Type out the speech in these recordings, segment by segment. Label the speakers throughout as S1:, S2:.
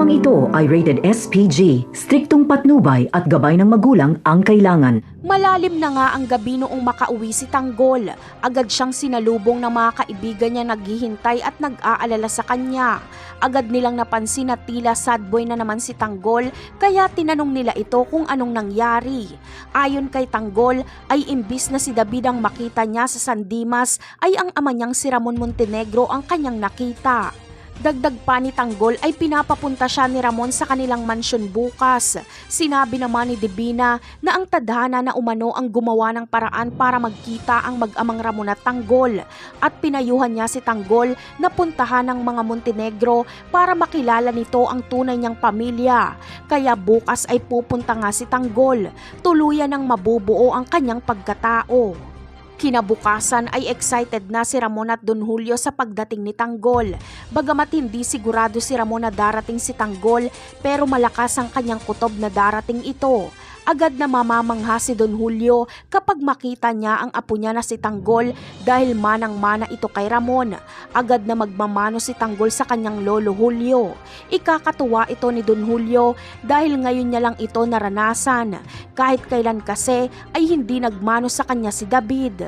S1: Programang ito ay rated SPG, striktong patnubay at gabay ng magulang ang kailangan.
S2: Malalim na nga ang gabi noong makauwi si Tanggol. Agad siyang sinalubong ng mga kaibigan niya naghihintay at nag-aalala sa kanya. Agad nilang napansin na tila sad boy na naman si Tanggol, kaya tinanong nila ito kung anong nangyari. Ayon kay Tanggol ay imbis na si David ang makita niya sa San Dimas ay ang ama niyang si Ramon Montenegro ang kanyang nakita. Dagdag pa ni Tanggol ay pinapapunta siya ni Ramon sa kanilang mansyon bukas. Sinabi naman ni Divina na ang tadhana na umano ang gumawa ng paraan para magkita ang mag-amang Ramon at Tanggol at pinayuhan niya si Tanggol na puntahan ng mga Montenegro para makilala nito ang tunay niyang pamilya. Kaya bukas ay pupunta nga si Tanggol, tuluyan ng mabubuo ang kanyang pagkatao. Kinabukasan ay excited na si Ramon at Don Julio sa pagdating ni Tanggol. Bagamat hindi sigurado si Ramon na darating si Tanggol, pero malakas ang kanyang kutob na darating ito. Agad na mamamangha si Don Julio kapag makita niya ang apo niya na si Tanggol dahil manang-mana ito kay Ramon. Agad na magmamano si Tanggol sa kanyang lolo Julio. Ikakatuwa ito ni Don Julio dahil ngayon niya lang ito naranasan. Kahit kailan kasi ay hindi nagmano sa kanya si David.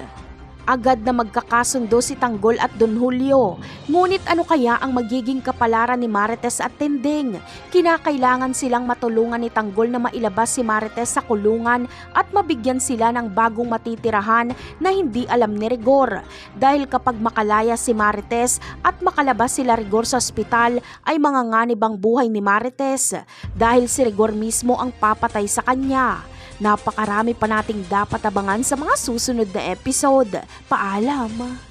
S2: Agad na magkakasundo si Tanggol at Don Julio. Ngunit ano kaya ang magiging kapalaran ni Marites at Tinding? Kinakailangan silang matulungan ni Tanggol na mailabas si Marites sa kulungan at mabigyan sila ng bagong matitirahan na hindi alam ni Rigor. Dahil kapag makalaya si Marites at makalabas sila Rigor sa ospital ay manganganib ang buhay ni Marites dahil si Rigor mismo ang papatay sa kanya. Napakarami pa nating dapat abangan sa mga susunod na episode. Paalam!